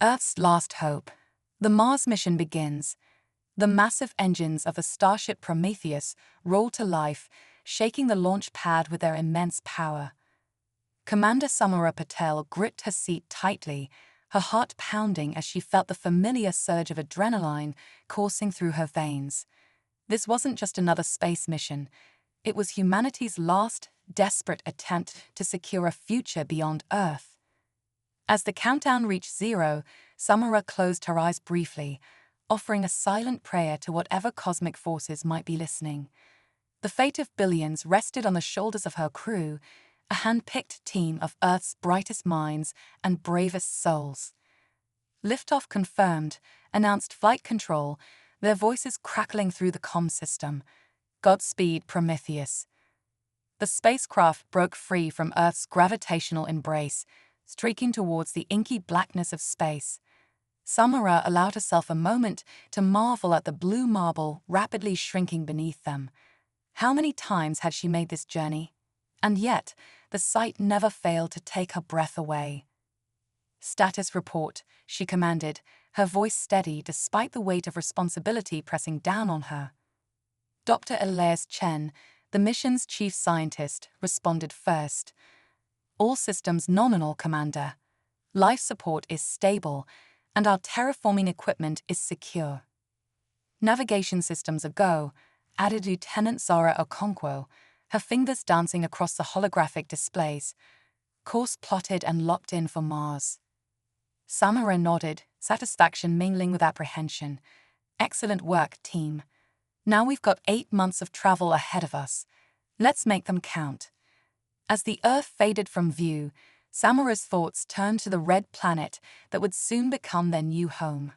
Earth's last hope. The Mars mission begins. The massive engines of the starship Prometheus roll to life, shaking the launch pad with their immense power. Commander Samara Patel gripped her seat tightly, her heart pounding as she felt the familiar surge of adrenaline coursing through her veins. This wasn't just another space mission. It was humanity's last, desperate attempt to secure a future beyond Earth. As the countdown reached 0, Samara closed her eyes briefly, offering a silent prayer to whatever cosmic forces might be listening. The fate of billions rested on the shoulders of her crew, a hand-picked team of Earth's brightest minds and bravest souls. Liftoff confirmed, announced flight control, their voices crackling through the comm system. Godspeed, Prometheus. The spacecraft broke free from Earth's gravitational embrace, streaking towards the inky blackness of space. Samara allowed herself a moment to marvel at the blue marble rapidly shrinking beneath them. How many times had she made this journey? And yet, the sight never failed to take her breath away. "Status report," she commanded, her voice steady despite the weight of responsibility pressing down on her. Dr. Elias Chen, the mission's chief scientist, responded first. "All systems nominal, Commander. Life support is stable, and our terraforming equipment is secure." "Navigation systems a go," added Lieutenant Zara Okonkwo, her fingers dancing across the holographic displays. "Course plotted and locked in for Mars." Samara nodded, satisfaction mingling with apprehension. "Excellent work, team. Now we've got 8 months of travel ahead of us. Let's make them count." As the Earth faded from view, Samara's thoughts turned to the red planet that would soon become their new home.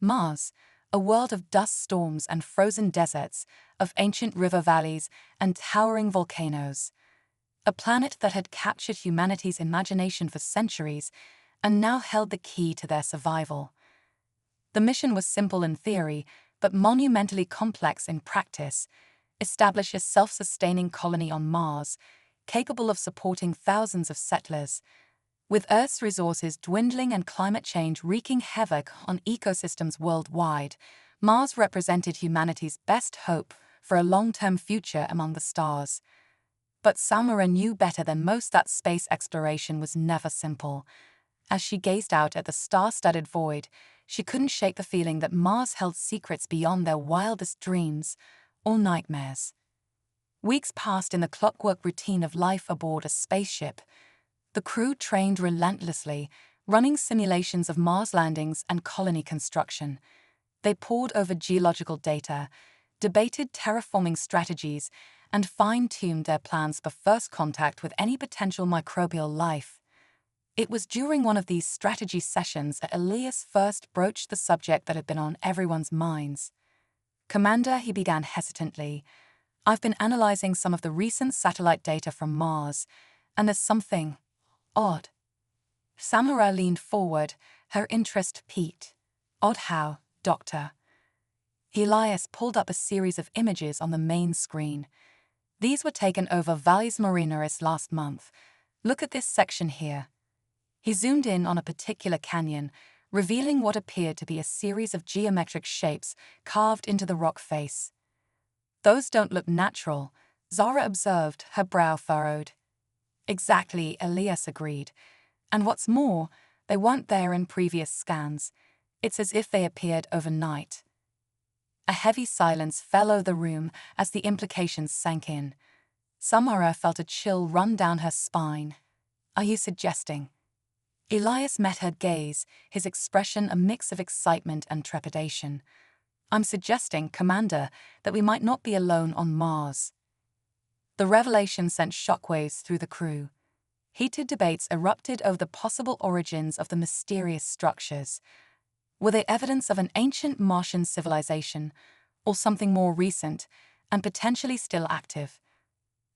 Mars, a world of dust storms and frozen deserts, of ancient river valleys and towering volcanoes. A planet that had captured humanity's imagination for centuries and now held the key to their survival. The mission was simple in theory, but monumentally complex in practice. Establish a self-sustaining colony on Mars, capable of supporting thousands of settlers. With Earth's resources dwindling and climate change wreaking havoc on ecosystems worldwide, Mars represented humanity's best hope for a long-term future among the stars. But Samara knew better than most that space exploration was never simple. As she gazed out at the star-studded void, she couldn't shake the feeling that Mars held secrets beyond their wildest dreams or nightmares. Weeks passed in the clockwork routine of life aboard a spaceship. The crew trained relentlessly, running simulations of Mars landings and colony construction. They pored over geological data, debated terraforming strategies, and fine-tuned their plans for first contact with any potential microbial life. It was during one of these strategy sessions that Elias first broached the subject that had been on everyone's minds. "Commander," he began hesitantly, "I've been analyzing some of the recent satellite data from Mars, and there's something odd." Samara leaned forward, her interest piqued. "Odd how, Doctor?" Elias pulled up a series of images on the main screen. These were taken over Valles Marineris last month. "Look at this section here." He zoomed in on a particular canyon, revealing what appeared to be a series of geometric shapes carved into the rock face. "Those don't look natural," Zara observed, her brow furrowed. "Exactly," Elias agreed. "And what's more, they weren't there in previous scans. It's as if they appeared overnight." A heavy silence fell over the room as the implications sank in. Samara felt a chill run down her spine. "Are you suggesting?" Elias met her gaze, his expression a mix of excitement and trepidation. "I'm suggesting, Commander, that we might not be alone on Mars." The revelation sent shockwaves through the crew. Heated debates erupted over the possible origins of the mysterious structures. Were they evidence of an ancient Martian civilization, or something more recent and potentially still active?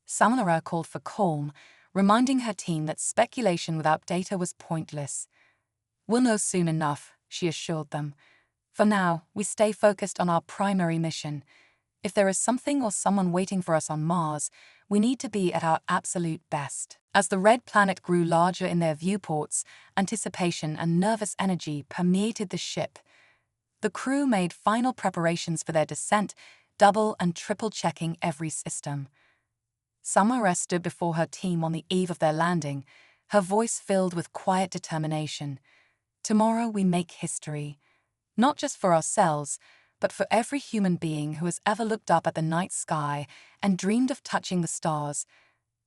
Samara called for calm, reminding her team that speculation without data was pointless. "We'll know soon enough," she assured them. "For now, we stay focused on our primary mission. If there is something or someone waiting for us on Mars, We need to be at our absolute best. As the red planet grew larger in their viewports, anticipation and nervous energy permeated the ship. The crew made final preparations for their descent, double and triple checking every system. Samara stood before her team on the eve of their landing, her voice filled with quiet determination. Tomorrow we make history. Not just for ourselves, but for every human being who has ever looked up at the night sky and dreamed of touching the stars.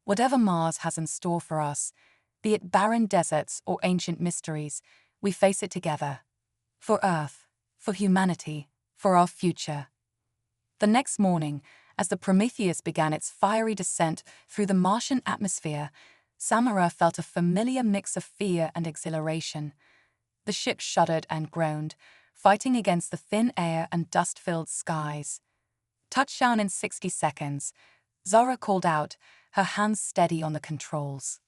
Whatever Mars has in store for us, be it barren deserts or ancient mysteries, we face it together. For Earth, for humanity, for our future. The next morning, as the Prometheus began its fiery descent through the Martian atmosphere, Samara felt a familiar mix of fear and exhilaration. The ship shuddered and groaned, fighting against the thin air and dust-filled skies. Touchdown in 60 seconds, Zara called out, her hands steady on the controls.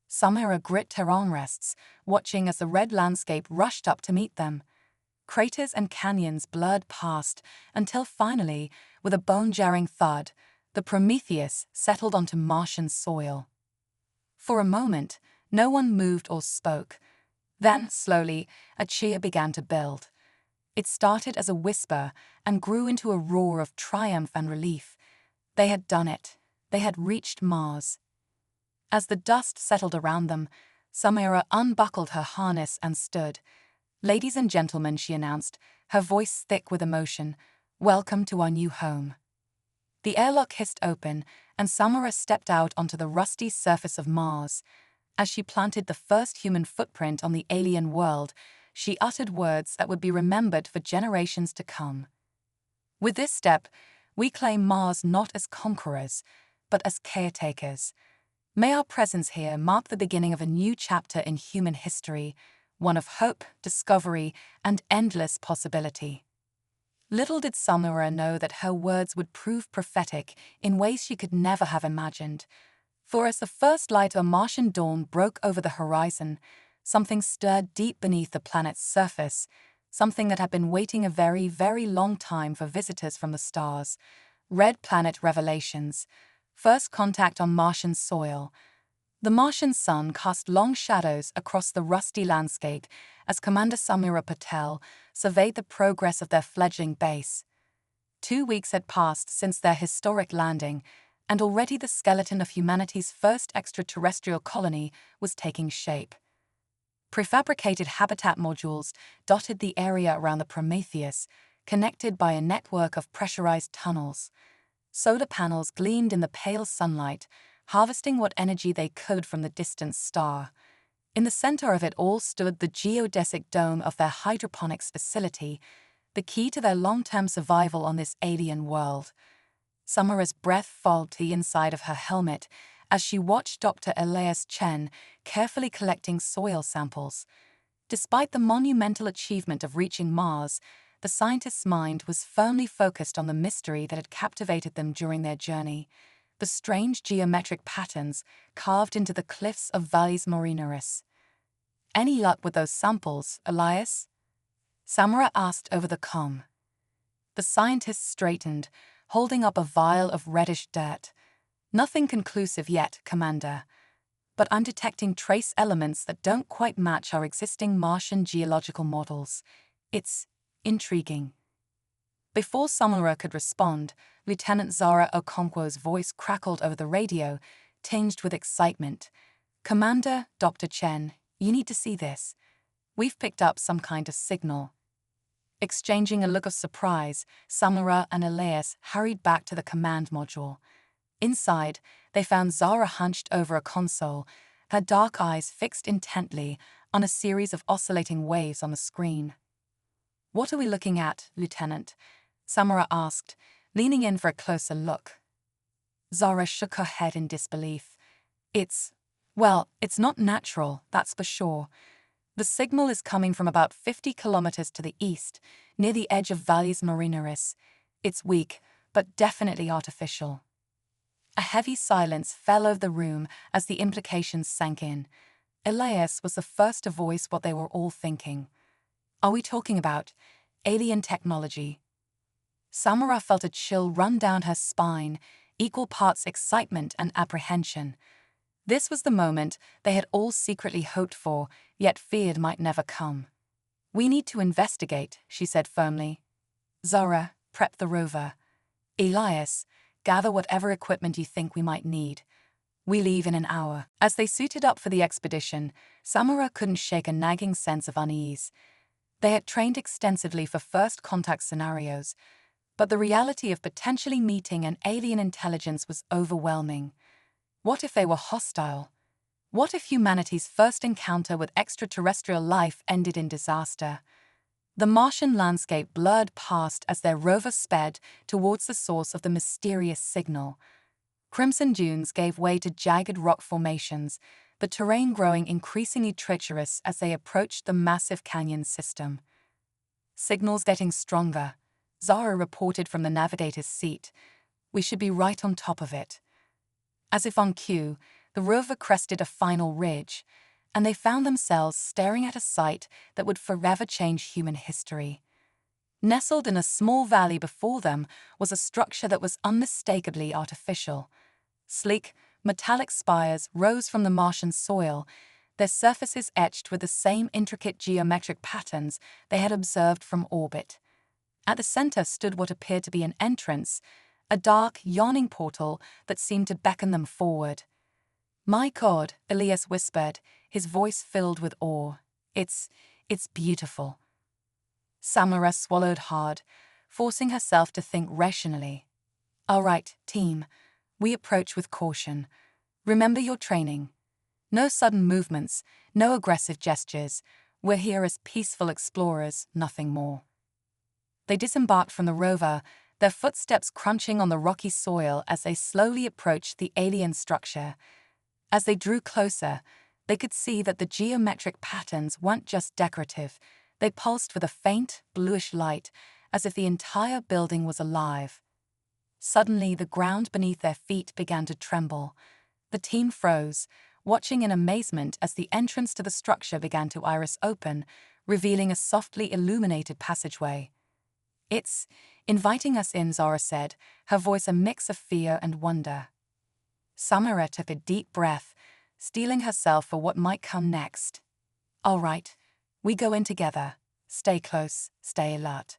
Samara grit her armrests, watching as the red landscape rushed up to meet them. Craters and canyons blurred past until finally, with a bone-jarring thud, the Prometheus settled onto Martian soil. For a moment, no one moved or spoke. Then, slowly, a cheer began to build. It started as a whisper and grew into a roar of triumph and relief. They had done it. They had reached Mars. As the dust settled around them, Samara unbuckled her harness and stood. "Ladies and gentlemen," she announced, her voice thick with emotion, "welcome to our new home." The airlock hissed open, and Samara stepped out onto the rusty surface of Mars. As she planted the first human footprint on the alien world, she uttered words that would be remembered for generations to come. With this step, we claim Mars not as conquerors, but as caretakers. May our presence here mark the beginning of a new chapter in human history, one of hope, discovery, and endless possibility. Little did Samara know that her words would prove prophetic in ways she could never have imagined. For as the first light of Martian dawn broke over the horizon, something stirred deep beneath the planet's surface, something that had been waiting a very, very long time for visitors from the stars. Red planet revelations. First contact on Martian soil. The Martian sun cast long shadows across the rusty landscape as Commander Samira Patel surveyed the progress of their fledgling base. 2 weeks had passed since their historic landing, and already the skeleton of humanity's first extraterrestrial colony was taking shape. Prefabricated habitat modules dotted the area around the Prometheus, connected by a network of pressurized tunnels. Solar panels gleamed in the pale sunlight, harvesting what energy they could from the distant star. In the center of it all stood the geodesic dome of their hydroponics facility, the key to their long-term survival on this alien world. Samara's breath fogged the inside of her helmet as she watched Dr. Elias Chen carefully collecting soil samples. Despite the monumental achievement of reaching Mars, the scientist's mind was firmly focused on the mystery that had captivated them during their journey. The strange geometric patterns carved into the cliffs of Valles Marineris. "Any luck with those samples, Elias?" Samara asked over the comm. The scientist straightened, holding up a vial of reddish dirt. "Nothing conclusive yet, Commander. But I'm detecting trace elements that don't quite match our existing Martian geological models. It's intriguing." Before Samara could respond, Lieutenant Zara Okonkwo's voice crackled over the radio, tinged with excitement. "Commander, Dr. Chen, you need to see this. We've picked up some kind of signal." Exchanging a look of surprise, Samara and Elias hurried back to the command module. Inside, they found Zara hunched over a console, her dark eyes fixed intently on a series of oscillating waves on the screen. "What are we looking at, Lieutenant?" Samara asked, leaning in for a closer look. Zara shook her head in disbelief. It's not natural, that's for sure. The signal is coming from about 50 kilometers to the east, near the edge of Valles Marineris. It's weak, but definitely artificial." A heavy silence fell over the room as the implications sank in. Elias was the first to voice what they were all thinking. "Are we talking about alien technology?" Samara felt a chill run down her spine, equal parts excitement and apprehension. This was the moment they had all secretly hoped for, yet feared might never come. "We need to investigate," she said firmly. "Zara, prep the rover. Elias, gather whatever equipment you think we might need. We leave in an hour." As they suited up for the expedition, Samara couldn't shake a nagging sense of unease. They had trained extensively for first contact scenarios, but the reality of potentially meeting an alien intelligence was overwhelming. What if they were hostile? What if humanity's first encounter with extraterrestrial life ended in disaster? The Martian landscape blurred past as their rover sped towards the source of the mysterious signal. Crimson dunes gave way to jagged rock formations, the terrain growing increasingly treacherous as they approached the massive canyon system. "Signals getting stronger," Zara reported from the navigator's seat. "We should be right on top of it." As if on cue, the rover crested a final ridge, and they found themselves staring at a sight that would forever change human history. Nestled in a small valley before them was a structure that was unmistakably artificial. Sleek, metallic spires rose from the Martian soil, their surfaces etched with the same intricate geometric patterns they had observed from orbit. At the center stood what appeared to be an entrance, a dark, yawning portal that seemed to beckon them forward. "My God," Elias whispered, his voice filled with awe. It's beautiful." Samara swallowed hard, forcing herself to think rationally. "All right, team. We approach with caution. Remember your training. No sudden movements, no aggressive gestures. We're here as peaceful explorers, nothing more." They disembarked from the rover, their footsteps crunching on the rocky soil as they slowly approached the alien structure. As they drew closer, they could see that the geometric patterns weren't just decorative. They pulsed with a faint, bluish light, as if the entire building was alive. Suddenly, the ground beneath their feet began to tremble. The team froze, watching in amazement as the entrance to the structure began to iris open, revealing a softly illuminated passageway. "It's inviting us in," Zara said, her voice a mix of fear and wonder. Samara took a deep breath, steeling herself for what might come next. "All right, we go in together. Stay close, stay alert."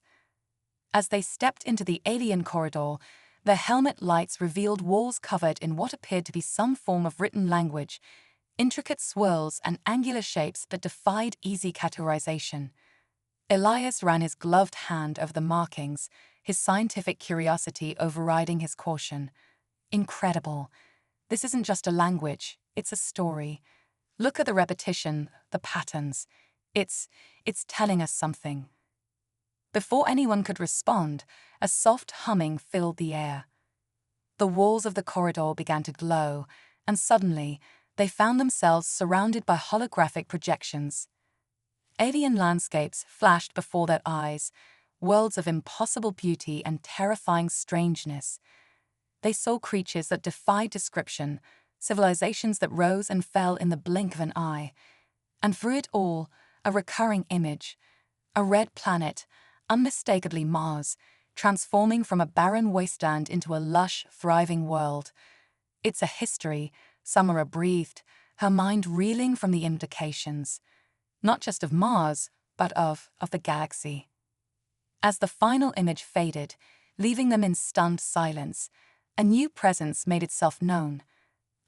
As they stepped into the alien corridor, their helmet lights revealed walls covered in what appeared to be some form of written language, intricate swirls and angular shapes that defied easy categorization. Elias ran his gloved hand over the markings, his scientific curiosity overriding his caution. "Incredible. This isn't just a language, it's a story. Look at the repetition, the patterns. It's telling us something." Before anyone could respond, a soft humming filled the air. The walls of the corridor began to glow, and suddenly, they found themselves surrounded by holographic projections. Alien landscapes flashed before their eyes, worlds of impossible beauty and terrifying strangeness. They saw creatures that defied description, civilizations that rose and fell in the blink of an eye. And through it all, a recurring image, a red planet, unmistakably Mars, transforming from a barren wasteland into a lush, thriving world. "It's a history," Samara breathed, her mind reeling from the implications. Not just of Mars, but of the galaxy. As the final image faded, leaving them in stunned silence, a new presence made itself known.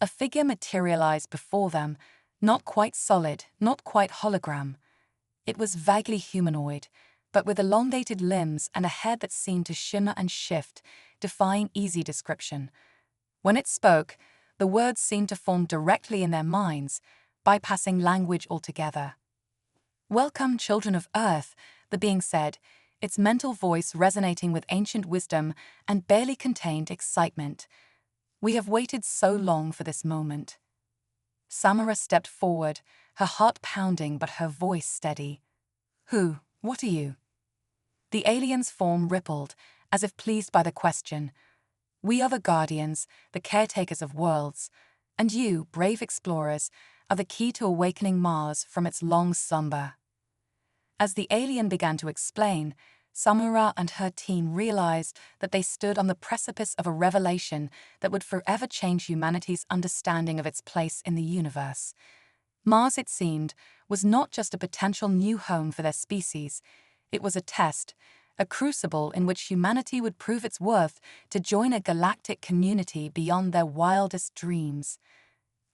A figure materialized before them, not quite solid, not quite hologram. It was vaguely humanoid, but with elongated limbs and a head that seemed to shimmer and shift, defying easy description. When it spoke, the words seemed to form directly in their minds, bypassing language altogether. "Welcome, children of Earth," the being said, its mental voice resonating with ancient wisdom and barely contained excitement. "We have waited so long for this moment." Samara stepped forward, her heart pounding but her voice steady. What are you?" The alien's form rippled, as if pleased by the question. "We are the guardians, the caretakers of worlds, and you, brave explorers, are the key to awakening Mars from its long slumber." As the alien began to explain, Samura and her team realized that they stood on the precipice of a revelation that would forever change humanity's understanding of its place in the universe. Mars, it seemed, was not just a potential new home for their species. It was a test, a crucible in which humanity would prove its worth to join a galactic community beyond their wildest dreams.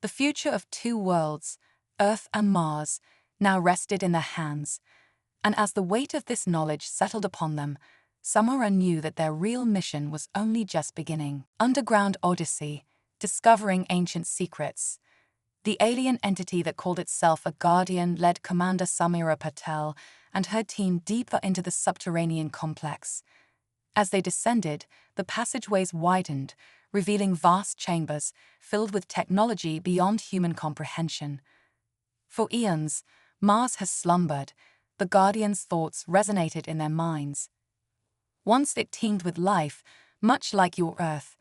The future of two worlds, Earth and Mars, now rested in their hands. And as the weight of this knowledge settled upon them, Samura knew that their real mission was only just beginning. Underground Odyssey, discovering ancient secrets. The alien entity that called itself a Guardian led Commander Samira Patel and her team deeper into the subterranean complex. As they descended, the passageways widened, revealing vast chambers filled with technology beyond human comprehension. For eons, Mars has slumbered. The Guardian's thoughts resonated in their minds. Once it teemed with life, much like your Earth,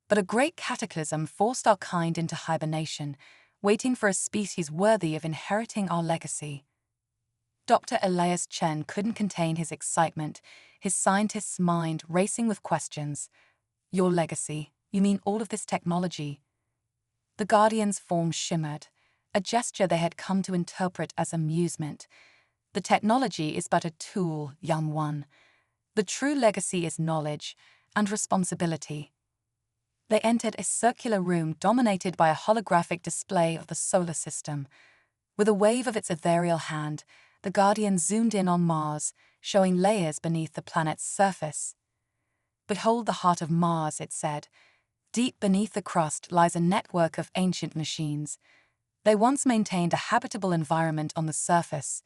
but a great cataclysm forced our kind into hibernation, waiting for a species worthy of inheriting our legacy. Dr. Elias Chen couldn't contain his excitement, his scientist's mind racing with questions. Your legacy? You mean all of this technology? The Guardian's form shimmered, a gesture they had come to interpret as amusement. The technology is but a tool, young one. The true legacy is knowledge and responsibility. They entered a circular room dominated by a holographic display of the solar system. With a wave of its ethereal hand, the Guardian zoomed in on Mars, showing layers beneath the planet's surface. Behold the heart of Mars, it said. Deep beneath the crust lies a network of ancient machines. They once maintained a habitable environment on the surface.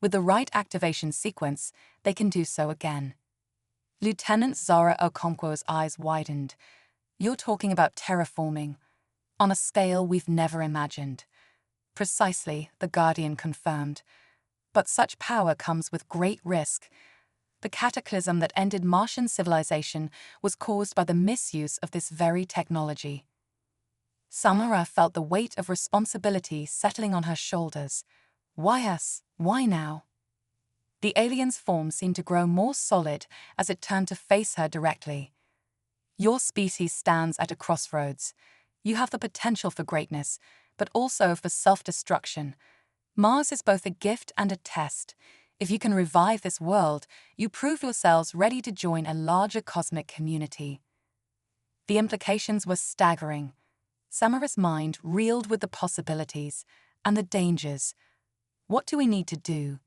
With the right activation sequence, they can do so again. Lieutenant Zara Okonkwo's eyes widened. You're talking about terraforming, on a scale we've never imagined. Precisely, the Guardian confirmed. But such power comes with great risk. The cataclysm that ended Martian civilization was caused by the misuse of this very technology. Samara felt the weight of responsibility settling on her shoulders. Why us? Why now? The alien's form seemed to grow more solid as it turned to face her directly. Your species stands at a crossroads. You have the potential for greatness, but also for self-destruction. Mars is both a gift and a test. If you can revive this world, you prove yourselves ready to join a larger cosmic community. The implications were staggering. Samara's mind reeled with the possibilities and the dangers. What do we need to do?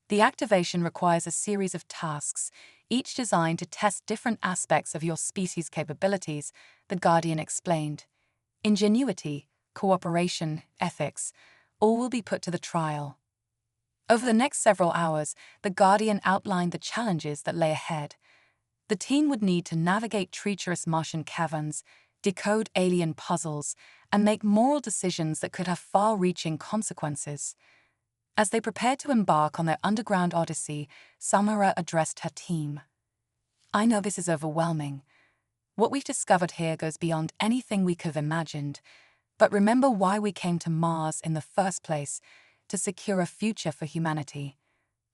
The activation requires a series of tasks, each designed to test different aspects of your species' capabilities, the Guardian explained. Ingenuity, cooperation, ethics, all will be put to the trial. Over the next several hours, the Guardian outlined the challenges that lay ahead. The team would need to navigate treacherous Martian caverns, decode alien puzzles, and make moral decisions that could have far-reaching consequences. As they prepared to embark on their underground odyssey, Samara addressed her team. I know this is overwhelming. What we've discovered here goes beyond anything we could have imagined. But remember why we came to Mars in the first place, to secure a future for humanity.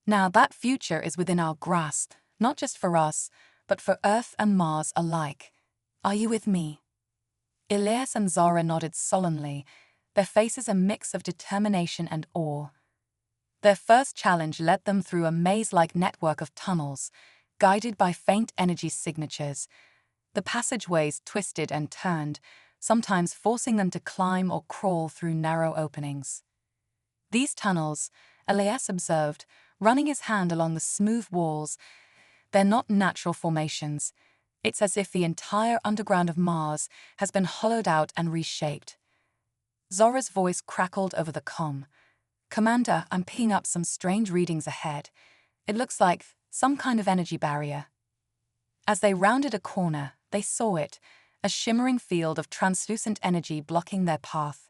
Now that future is within our grasp, not just for us, but for Earth and Mars alike. Are you with me? Elias and Zara nodded solemnly, their faces a mix of determination and awe. Their first challenge led them through a maze-like network of tunnels, guided by faint energy signatures. The passageways twisted and turned, sometimes forcing them to climb or crawl through narrow openings. These tunnels, Elias observed, running his hand along the smooth walls, they're not natural formations. It's as if the entire underground of Mars has been hollowed out and reshaped. Zora's voice crackled over the comm. Commander, I'm picking up some strange readings ahead. It looks like some kind of energy barrier. As they rounded a corner, they saw it, a shimmering field of translucent energy blocking their path.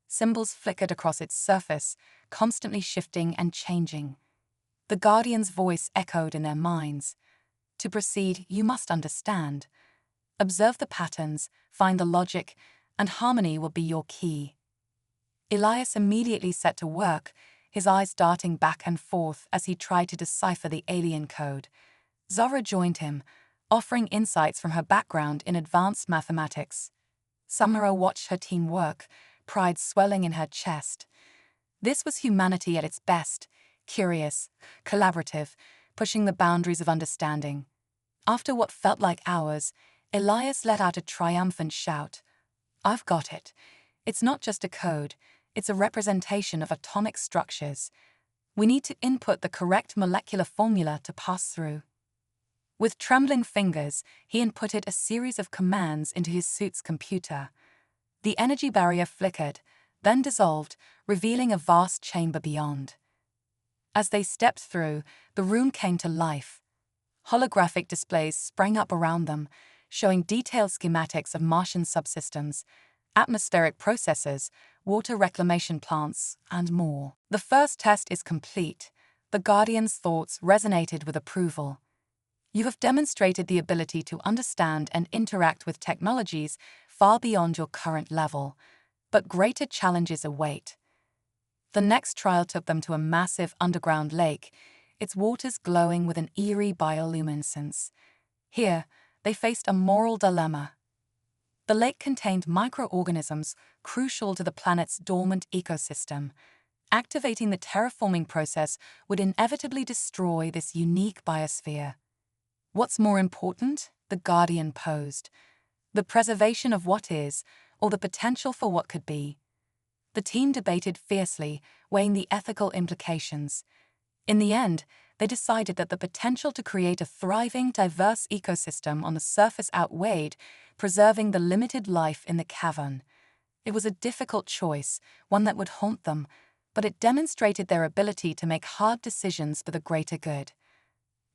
Symbols flickered across its surface, constantly shifting and changing. The Guardian's voice echoed in their minds. To proceed, you must understand. Observe the patterns, find the logic, and harmony will be your key. Elias immediately set to work, his eyes darting back and forth as he tried to decipher the alien code. Zara joined him, offering insights from her background in advanced mathematics. Samara watched her team work, pride swelling in her chest. This was humanity at its best, curious, collaborative, pushing the boundaries of understanding. After what felt like hours, Elias let out a triumphant shout. "I've got it. It's not just a code, it's a representation of atomic structures. We need to input the correct molecular formula to pass through." With trembling fingers, he inputted a series of commands into his suit's computer. The energy barrier flickered, then dissolved, revealing a vast chamber beyond. As they stepped through, the room came to life. Holographic displays sprang up around them, showing detailed schematics of Martian subsystems, atmospheric processors, water reclamation plants, and more. "The first test is complete." The Guardian's thoughts resonated with approval. "You have demonstrated the ability to understand and interact with technologies far beyond your current level, but greater challenges await." The next trial took them to a massive underground lake, its waters glowing with an eerie bioluminescence. Here, they faced a moral dilemma. The lake contained microorganisms crucial to the planet's dormant ecosystem. Activating the terraforming process would inevitably destroy this unique biosphere. What's more important? The Guardian posed. The preservation of what is, or the potential for what could be. The team debated fiercely, weighing the ethical implications. In the end, they decided that the potential to create a thriving, diverse ecosystem on the surface outweighed preserving the limited life in the cavern. It was a difficult choice, one that would haunt them, but it demonstrated their ability to make hard decisions for the greater good.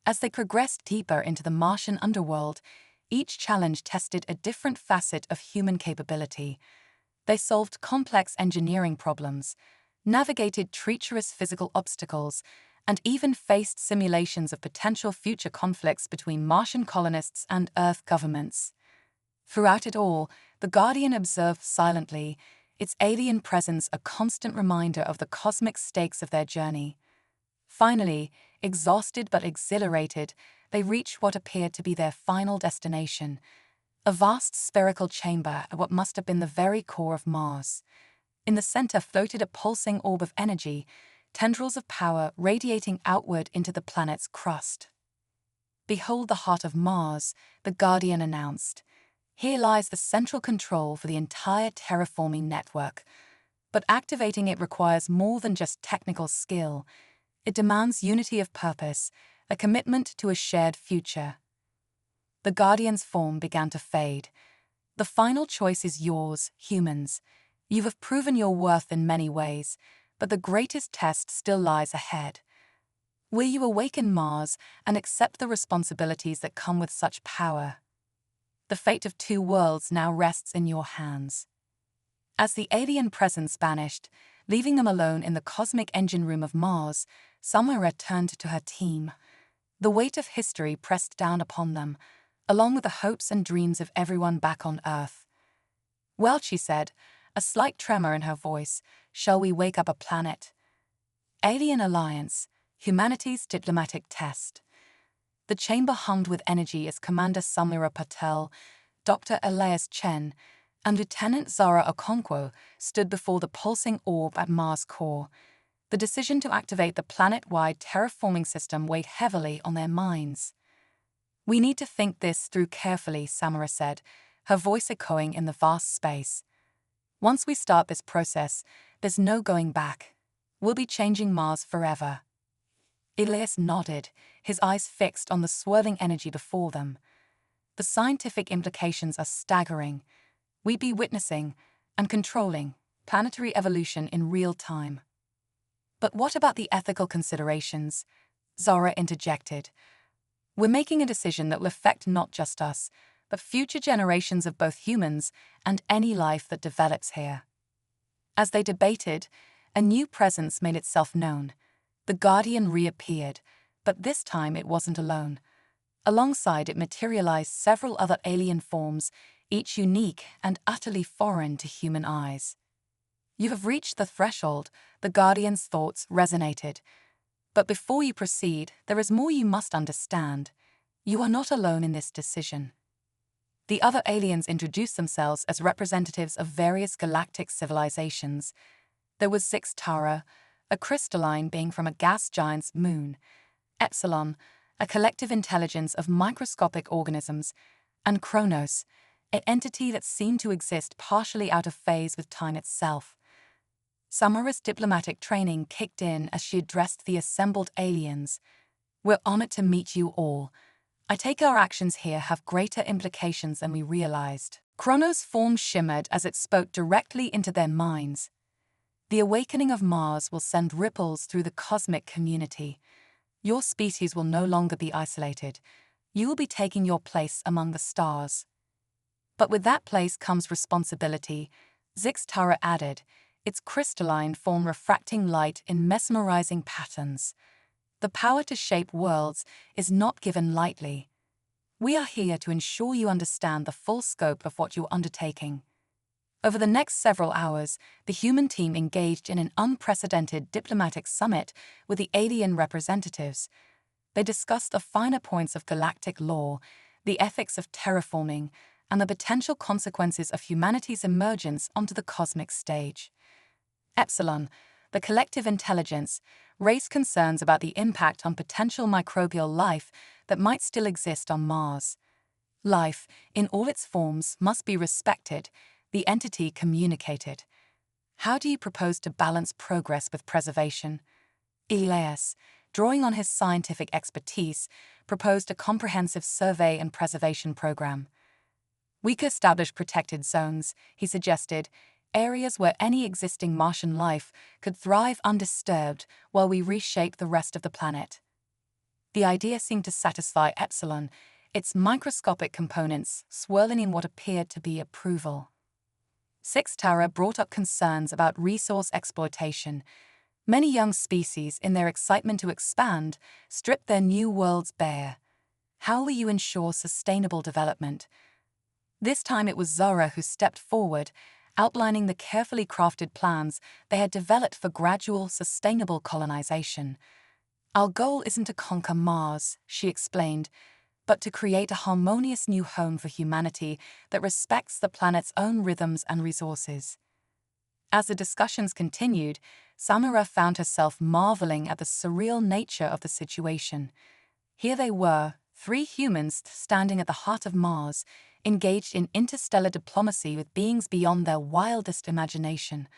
As they progressed deeper into the Martian underworld, each challenge tested a different facet of human capability. They solved complex engineering problems, navigated treacherous physical obstacles, and even faced simulations of potential future conflicts between Martian colonists and Earth governments. Throughout it all, the Guardian observed silently, its alien presence a constant reminder of the cosmic stakes of their journey. Finally, exhausted but exhilarated, they reached what appeared to be their final destination, a vast spherical chamber at what must have been the very core of Mars. In the center floated a pulsing orb of energy, tendrils of power radiating outward into the planet's crust. "Behold the heart of Mars," the Guardian announced. "Here lies the central control for the entire terraforming network. But activating it requires more than just technical skill. It demands unity of purpose, a commitment to a shared future." The Guardian's form began to fade. "The final choice is yours, humans. You have proven your worth in many ways, but the greatest test still lies ahead. Will you awaken Mars and accept the responsibilities that come with such power? The fate of two worlds now rests in your hands." As the alien presence vanished, leaving them alone in the cosmic engine room of Mars, Samara turned to her team. The weight of history pressed down upon them, along with the hopes and dreams of everyone back on Earth. "Well," she said, a slight tremor in her voice, "shall we wake up a planet?" Alien Alliance, humanity's diplomatic test. The chamber hummed with energy as Commander Samira Patel, Dr. Elias Chen, and Lieutenant Zara Okonkwo stood before the pulsing orb at Mars' core. The decision to activate the planet-wide terraforming system weighed heavily on their minds. "We need to think this through carefully," Samara said, her voice echoing in the vast space. "Once we start this process, there's no going back. We'll be changing Mars forever." Elias nodded, his eyes fixed on the swirling energy before them. "The scientific implications are staggering. We'd be witnessing and controlling planetary evolution in real time." "But what about the ethical considerations?" Zara interjected. "We're making a decision that will affect not just us, but future generations of both humans and any life that develops here." As they debated, a new presence made itself known. The Guardian reappeared, but this time it wasn't alone. Alongside it materialized several other alien forms, each unique and utterly foreign to human eyes. You have reached the threshold, the Guardian's thoughts resonated. But before you proceed, there is more you must understand. You are not alone in this decision. The other aliens introduced themselves as representatives of various galactic civilizations. There was Zixtara, a crystalline being from a gas giant's moon, Epsilon, a collective intelligence of microscopic organisms, and Kronos, an entity that seemed to exist partially out of phase with time itself. Samara's diplomatic training kicked in as she addressed the assembled aliens. We're honored to meet you all. I take our actions here have greater implications than we realized. Kronos' form shimmered as it spoke directly into their minds. The awakening of Mars will send ripples through the cosmic community. Your species will no longer be isolated. You will be taking your place among the stars. But with that place comes responsibility, Zixtara added, its crystalline form refracting light in mesmerizing patterns. The power to shape worlds is not given lightly. We are here to ensure you understand the full scope of what you're undertaking. Over the next several hours, the human team engaged in an unprecedented diplomatic summit with the alien representatives. They discussed the finer points of galactic law, the ethics of terraforming, and the potential consequences of humanity's emergence onto the cosmic stage. Epsilon, the collective intelligence, raised concerns about the impact on potential microbial life that might still exist on Mars. Life, in all its forms, must be respected, the entity communicated. How do you propose to balance progress with preservation? Elias, drawing on his scientific expertise, proposed a comprehensive survey and preservation program. We could establish protected zones, he suggested, areas where any existing Martian life could thrive undisturbed while we reshape the rest of the planet. The idea seemed to satisfy Epsilon, its microscopic components swirling in what appeared to be approval. Zixtara brought up concerns about resource exploitation. Many young species, in their excitement to expand, stripped their new worlds bare. How will you ensure sustainable development? This time it was Zara who stepped forward, outlining the carefully crafted plans they had developed for gradual, sustainable colonization. Our goal isn't to conquer Mars, she explained, but to create a harmonious new home for humanity that respects the planet's own rhythms and resources. As the discussions continued, Samara found herself marveling at the surreal nature of the situation. Here they were, 3 humans standing at the heart of Mars, engaged in interstellar diplomacy with beings beyond their wildest imagination.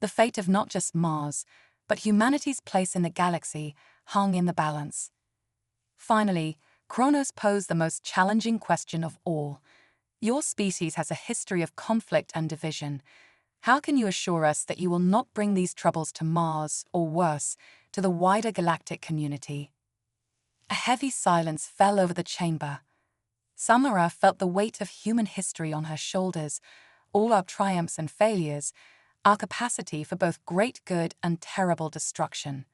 The fate of not just Mars, but humanity's place in the galaxy hung in the balance. Finally, Kronos posed the most challenging question of all. Your species has a history of conflict and division. How can you assure us that you will not bring these troubles to Mars, or worse, to the wider galactic community? A heavy silence fell over the chamber. Samara felt the weight of human history on her shoulders, all our triumphs and failures, our capacity for both great good and terrible destruction.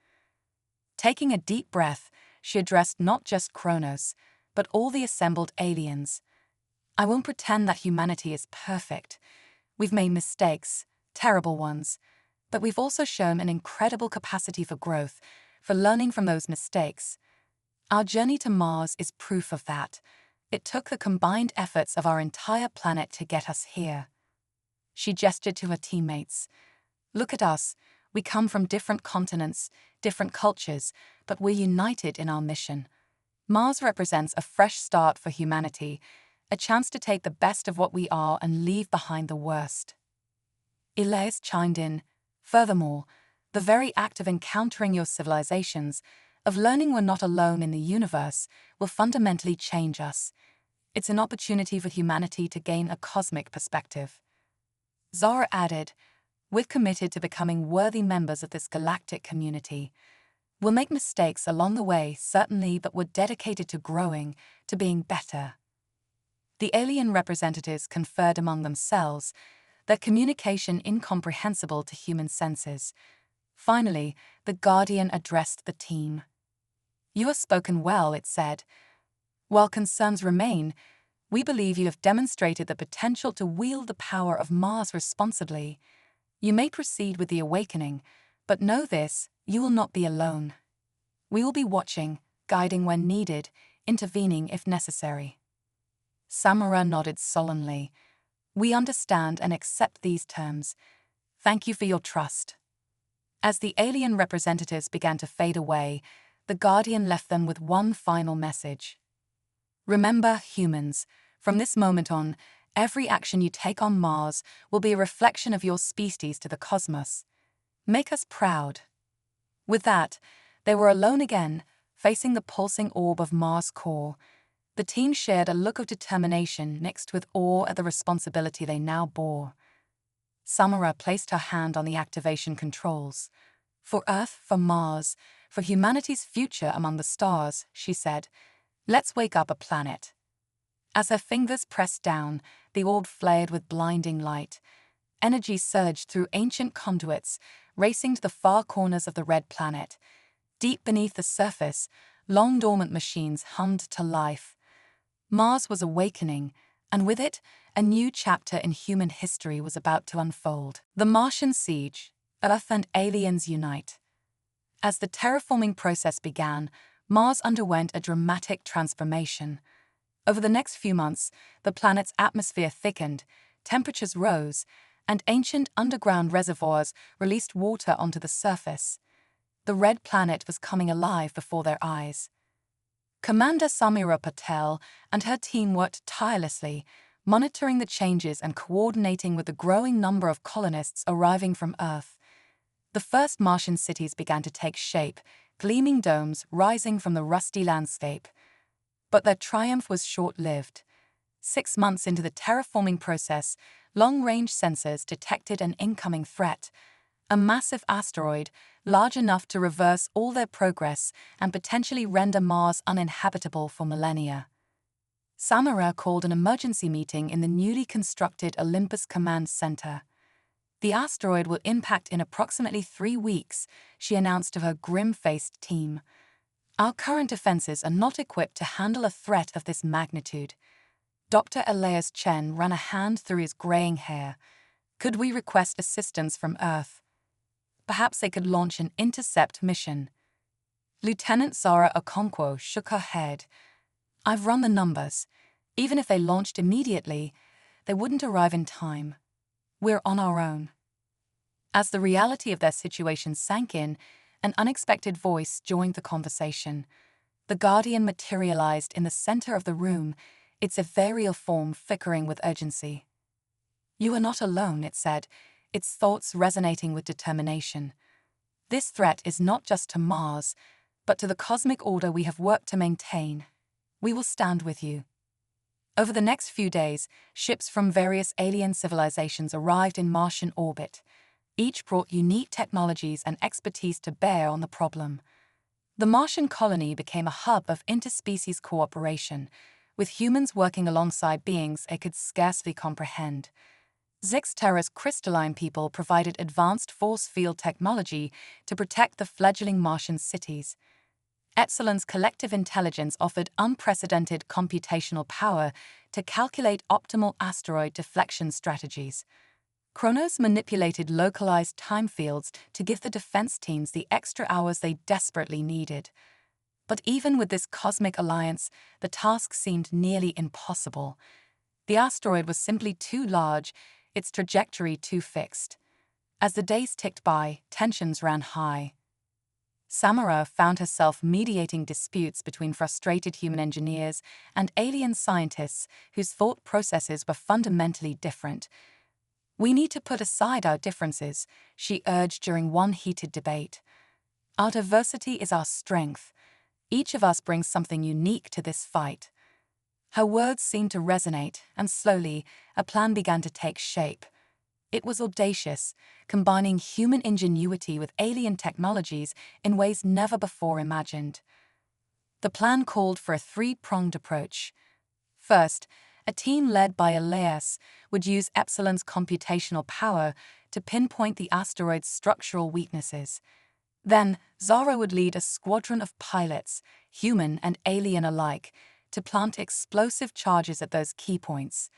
Taking a deep breath, she addressed not just Kronos, but all the assembled aliens. I won't pretend that humanity is perfect. We've made mistakes, terrible ones, but we've also shown an incredible capacity for growth, for learning from those mistakes. Our journey to Mars is proof of that. It took the combined efforts of our entire planet to get us here. She gestured to her teammates. Look at us. We come from different continents, different cultures, but we're united in our mission. Mars represents a fresh start for humanity, a chance to take the best of what we are and leave behind the worst. Elias chimed in. Furthermore, the very act of encountering your civilizations, of learning we're not alone in the universe, will fundamentally change us. It's an opportunity for humanity to gain a cosmic perspective. Zara added, we're committed to becoming worthy members of this galactic community. We'll make mistakes along the way, certainly, but we're dedicated to growing, to being better. The alien representatives conferred among themselves, their communication incomprehensible to human senses. Finally, the Guardian addressed the team. You have spoken well, it said. While concerns remain, we believe you have demonstrated the potential to wield the power of Mars responsibly. You may proceed with the awakening, but know this, you will not be alone. We will be watching, guiding when needed, intervening if necessary. Samara nodded solemnly. We understand and accept these terms. Thank you for your trust. As the alien representatives began to fade away, the Guardian left them with one final message. Remember, humans, from this moment on, every action you take on Mars will be a reflection of your species to the cosmos. Make us proud. With that, they were alone again, facing the pulsing orb of Mars' core. The team shared a look of determination mixed with awe at the responsibility they now bore. Samara placed her hand on the activation controls. For Earth, for Mars, for humanity's future among the stars, she said, let's wake up a planet. As her fingers pressed down, the orb flared with blinding light. Energy surged through ancient conduits, racing to the far corners of the red planet. Deep beneath the surface, long dormant machines hummed to life. Mars was awakening, and with it, a new chapter in human history was about to unfold. The Martian siege, Earth and aliens unite. As the terraforming process began, Mars underwent a dramatic transformation. Over the next few months, the planet's atmosphere thickened, temperatures rose, and ancient underground reservoirs released water onto the surface. The red planet was coming alive before their eyes. Commander Samira Patel and her team worked tirelessly, monitoring the changes and coordinating with the growing number of colonists arriving from Earth. The first Martian cities began to take shape, gleaming domes rising from the rusty landscape. But their triumph was short-lived. 6 months into the terraforming process, long-range sensors detected an incoming threat, a massive asteroid large enough to reverse all their progress and potentially render Mars uninhabitable for millennia. Samara called an emergency meeting in the newly constructed Olympus Command Center. The asteroid will impact in approximately 3 weeks, she announced to her grim-faced team. Our current defenses are not equipped to handle a threat of this magnitude. Dr. Elias Chen ran a hand through his graying hair. Could we request assistance from Earth? Perhaps they could launch an intercept mission. Lieutenant Zara Okonkwo shook her head. I've run the numbers. Even if they launched immediately, they wouldn't arrive in time. We're on our own. As the reality of their situation sank in, an unexpected voice joined the conversation. The Guardian materialized in the center of the room, its ethereal form flickering with urgency. You are not alone, it said, its thoughts resonating with determination. This threat is not just to Mars, but to the cosmic order we have worked to maintain. We will stand with you. Over the next few days, ships from various alien civilizations arrived in Martian orbit. Each brought unique technologies and expertise to bear on the problem. The Martian colony became a hub of interspecies cooperation, with humans working alongside beings they could scarcely comprehend. Zixterra's crystalline people provided advanced force field technology to protect the fledgling Martian cities. Epsilon's collective intelligence offered unprecedented computational power to calculate optimal asteroid deflection strategies. Kronos manipulated localized time fields to give the defense teams the extra hours they desperately needed. But even with this cosmic alliance, the task seemed nearly impossible. The asteroid was simply too large, its trajectory too fixed. As the days ticked by, tensions ran high. Samara found herself mediating disputes between frustrated human engineers and alien scientists whose thought processes were fundamentally different. We need to put aside our differences, she urged during one heated debate. Our diversity is our strength. Each of us brings something unique to this fight. Her words seemed to resonate, and slowly, a plan began to take shape. It was audacious, combining human ingenuity with alien technologies in ways never before imagined. The plan called for a 3-pronged approach. First, a team led by Elias would use Epsilon's computational power to pinpoint the asteroid's structural weaknesses. Then, Zara would lead a squadron of pilots, human and alien alike, to plant explosive charges at those key points.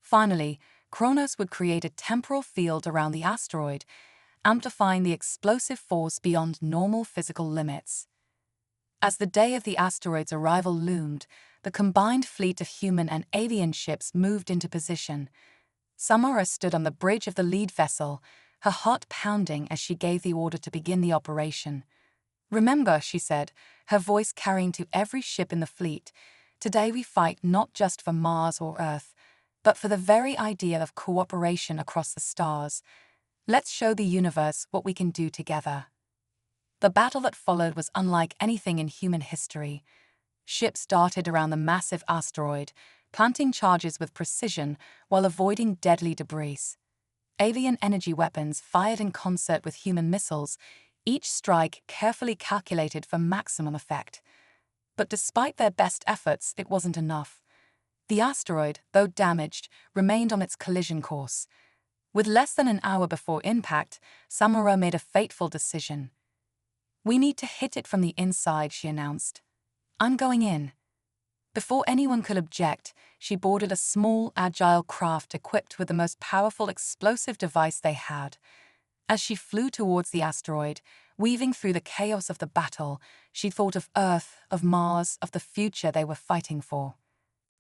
Finally, Kronos would create a temporal field around the asteroid, amplifying the explosive force beyond normal physical limits. As the day of the asteroid's arrival loomed, the combined fleet of human and alien ships moved into position. Samara stood on the bridge of the lead vessel, her heart pounding as she gave the order to begin the operation. "Remember," she said, her voice carrying to every ship in the fleet, "today we fight not just for Mars or Earth, but for the very idea of cooperation across the stars. Let's show the universe what we can do together." The battle that followed was unlike anything in human history. Ships darted around the massive asteroid, planting charges with precision while avoiding deadly debris. Alien energy weapons fired in concert with human missiles, each strike carefully calculated for maximum effect. But despite their best efforts, it wasn't enough. The asteroid, though damaged, remained on its collision course. With less than an hour before impact, Samara made a fateful decision. "We need to hit it from the inside," she announced. "I'm going in." Before anyone could object, she boarded a small, agile craft equipped with the most powerful explosive device they had. As she flew towards the asteroid, weaving through the chaos of the battle, she thought of Earth, of Mars, of the future they were fighting for.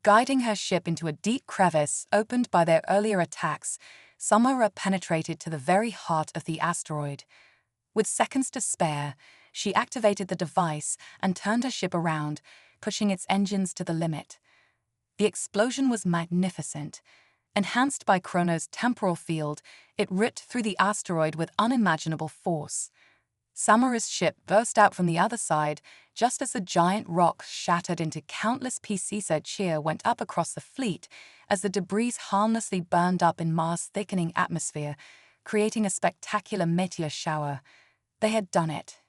Guiding her ship into a deep crevice opened by their earlier attacks, Samara penetrated to the very heart of the asteroid. With seconds to spare, she activated the device and turned her ship around, pushing its engines to the limit. The explosion was magnificent. Enhanced by Kronos' temporal field, it ripped through the asteroid with unimaginable force. Samara's ship burst out from the other side, just as the giant rock shattered into countless pieces. A cheer went up across the fleet as the debris harmlessly burned up in Mars' thickening atmosphere, creating a spectacular meteor shower. They had done it.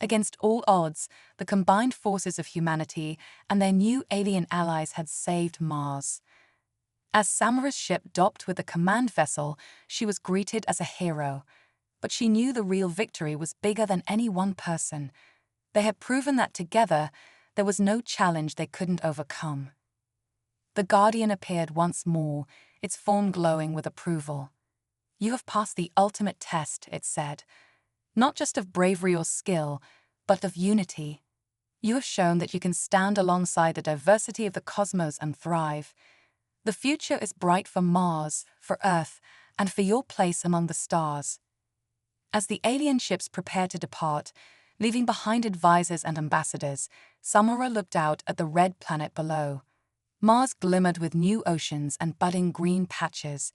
Against all odds, the combined forces of humanity and their new alien allies had saved Mars. As Samara's ship docked with the command vessel, she was greeted as a hero. But she knew the real victory was bigger than any one person. They had proven that together, there was no challenge they couldn't overcome. The Guardian appeared once more, its form glowing with approval. "You have passed the ultimate test," it said. "Not just of bravery or skill, but of unity. You have shown that you can stand alongside the diversity of the cosmos and thrive. The future is bright for Mars, for Earth, and for your place among the stars." As the alien ships prepared to depart, leaving behind advisors and ambassadors, Samara looked out at the red planet below. Mars glimmered with new oceans and budding green patches,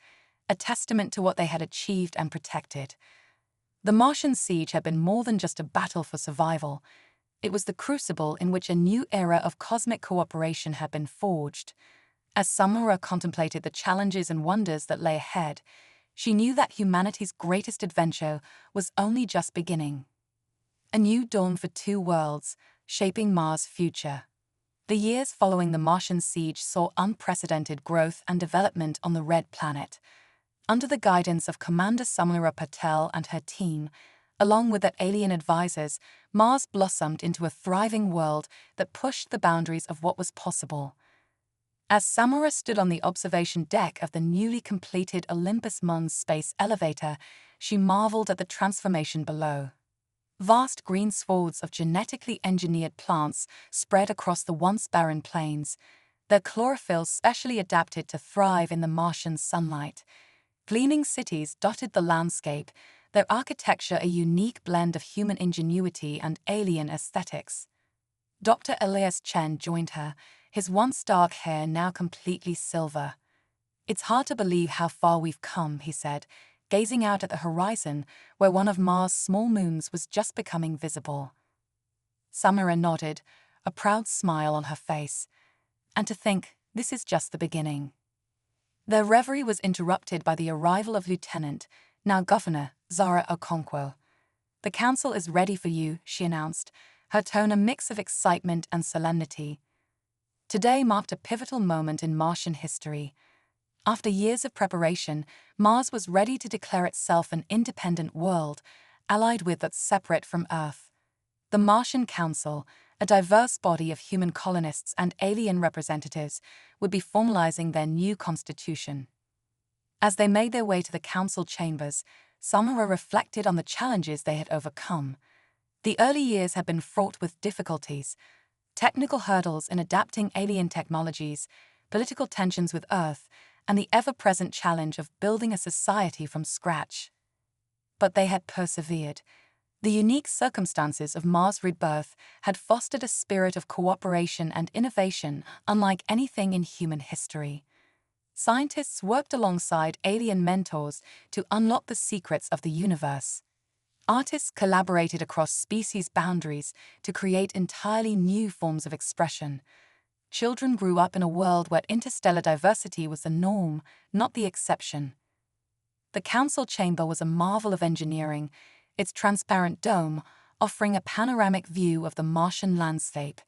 a testament to what they had achieved and protected. The Martian siege had been more than just a battle for survival. It was the crucible in which a new era of cosmic cooperation had been forged. As Samara contemplated the challenges and wonders that lay ahead, she knew that humanity's greatest adventure was only just beginning. A new dawn for two worlds, shaping Mars' future. The years following the Martian siege saw unprecedented growth and development on the Red Planet. Under the guidance of Commander Samara Patel and her team, along with their alien advisors, Mars blossomed into a thriving world that pushed the boundaries of what was possible. As Samara stood on the observation deck of the newly completed Olympus Mons space elevator, she marveled at the transformation below. Vast green swaths of genetically engineered plants spread across the once barren plains, their chlorophyll specially adapted to thrive in the Martian sunlight. Gleaming cities dotted the landscape, their architecture a unique blend of human ingenuity and alien aesthetics. Dr. Elias Chen joined her, his once dark hair now completely silver. "It's hard to believe how far we've come," he said, gazing out at the horizon where one of Mars' small moons was just becoming visible. Samara nodded, a proud smile on her face. "And to think, this is just the beginning." Their reverie was interrupted by the arrival of Lieutenant, now Governor, Zara Okonkwo. "The council is ready for you," she announced, her tone a mix of excitement and solemnity. Today marked a pivotal moment in Martian history. After years of preparation, Mars was ready to declare itself an independent world, allied with but separate from Earth. The Martian Council, a diverse body of human colonists and alien representatives, would be formalizing their new constitution. As they made their way to the council chambers, Samara reflected on the challenges they had overcome. The early years had been fraught with difficulties, technical hurdles in adapting alien technologies, political tensions with Earth, and the ever-present challenge of building a society from scratch. But they had persevered. The unique circumstances of Mars' rebirth had fostered a spirit of cooperation and innovation unlike anything in human history. Scientists worked alongside alien mentors to unlock the secrets of the universe. Artists collaborated across species boundaries to create entirely new forms of expression. Children grew up in a world where interstellar diversity was the norm, not the exception. The council chamber was a marvel of engineering, its transparent dome offering a panoramic view of the Martian landscape.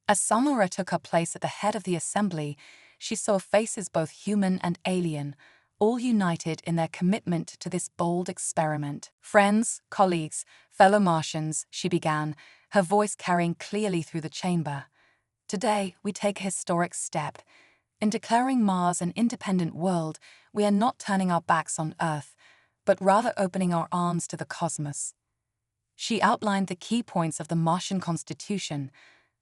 As Samara took her place at the head of the assembly, she saw faces both human and alien, all united in their commitment to this bold experiment. "Friends, colleagues, fellow Martians," she began, her voice carrying clearly through the chamber. "Today, we take a historic step. In declaring Mars an independent world, we are not turning our backs on Earth, but rather opening our arms to the cosmos." She outlined the key points of the Martian Constitution,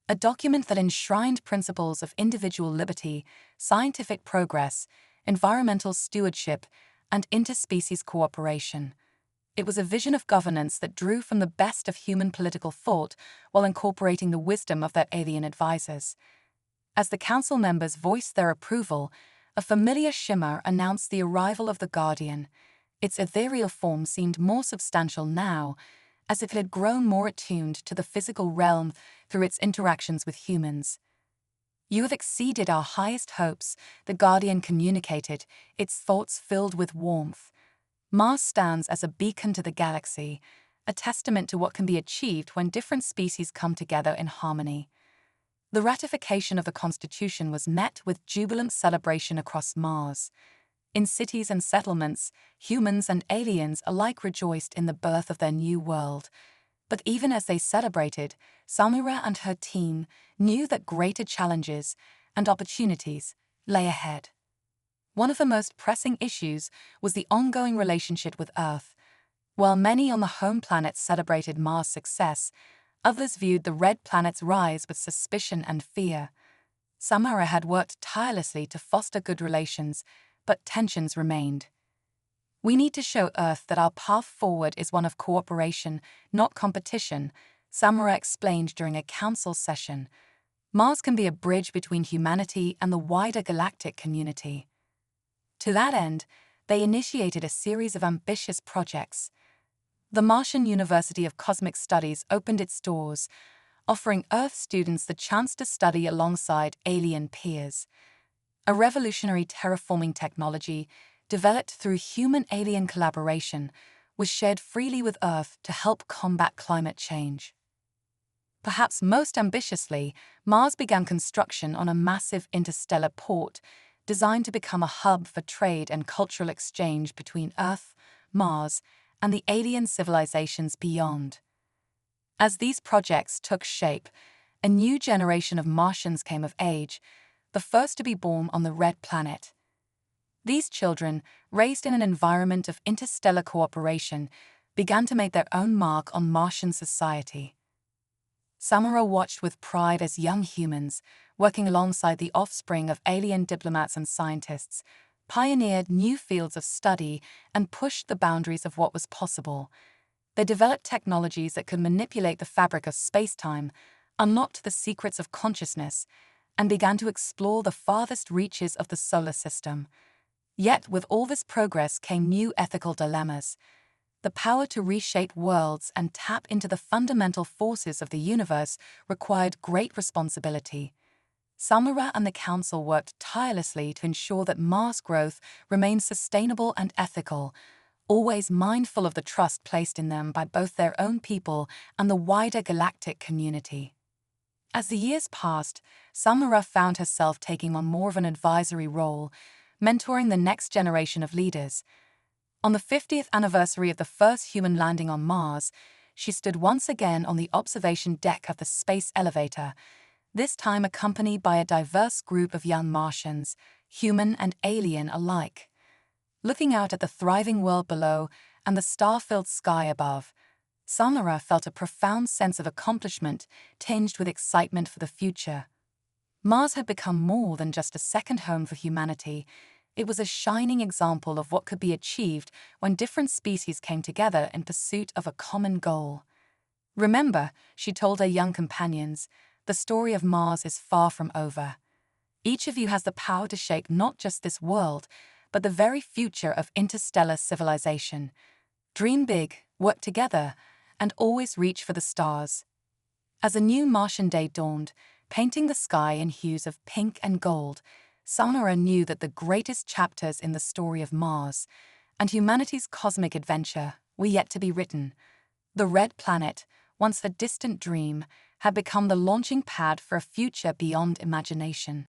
a document that enshrined principles of individual liberty, scientific progress, environmental stewardship, and interspecies cooperation. It was a vision of governance that drew from the best of human political thought while incorporating the wisdom of their alien advisors. As the council members voiced their approval, a familiar shimmer announced the arrival of the Guardian. Its ethereal form seemed more substantial now, as if it had grown more attuned to the physical realm through its interactions with humans. "You have exceeded our highest hopes," the Guardian communicated, its thoughts filled with warmth. "Mars stands as a beacon to the galaxy, a testament to what can be achieved when different species come together in harmony." The ratification of the Constitution was met with jubilant celebration across Mars. In cities and settlements, humans and aliens alike rejoiced in the birth of their new world. But even as they celebrated, Samara and her team knew that greater challenges and opportunities lay ahead. One of the most pressing issues was the ongoing relationship with Earth. While many on the home planet celebrated Mars' success, others viewed the red planet's rise with suspicion and fear. Samara had worked tirelessly to foster good relations, but tensions remained. "We need to show Earth that our path forward is one of cooperation, not competition," Samara explained during a council session. "Mars can be a bridge between humanity and the wider galactic community." To that end, they initiated a series of ambitious projects. The Martian University of Cosmic Studies opened its doors, offering Earth students the chance to study alongside alien peers. A revolutionary terraforming technology, developed through human-alien collaboration, was shared freely with Earth to help combat climate change. Perhaps most ambitiously, Mars began construction on a massive interstellar port designed to become a hub for trade and cultural exchange between Earth, Mars, and the alien civilizations beyond. As these projects took shape, a new generation of Martians came of age, the first to be born on the Red Planet. These children, raised in an environment of interstellar cooperation, began to make their own mark on Martian society. Samara watched with pride as young humans, working alongside the offspring of alien diplomats and scientists, pioneered new fields of study and pushed the boundaries of what was possible. They developed technologies that could manipulate the fabric of space-time, unlocked the secrets of consciousness, and began to explore the farthest reaches of the solar system. Yet, with all this progress came new ethical dilemmas. The power to reshape worlds and tap into the fundamental forces of the universe required great responsibility. Samara and the Council worked tirelessly to ensure that Mars growth remained sustainable and ethical, always mindful of the trust placed in them by both their own people and the wider galactic community. As the years passed, Samara found herself taking on more of an advisory role, mentoring the next generation of leaders. On the 50th anniversary of the first human landing on Mars, she stood once again on the observation deck of the space elevator, this time accompanied by a diverse group of young Martians, human and alien alike. Looking out at the thriving world below and the star-filled sky above, Sonora felt a profound sense of accomplishment tinged with excitement for the future. Mars had become more than just a second home for humanity. It was a shining example of what could be achieved when different species came together in pursuit of a common goal. Remember, she told her young companions, the story of Mars is far from over. Each of you has the power to shape not just this world, but the very future of interstellar civilization. Dream big, work together, and always reach for the stars. As a new Martian day dawned, painting the sky in hues of pink and gold, Sonora knew that the greatest chapters in the story of Mars and humanity's cosmic adventure were yet to be written. The red planet, once a distant dream, had become the launching pad for a future beyond imagination.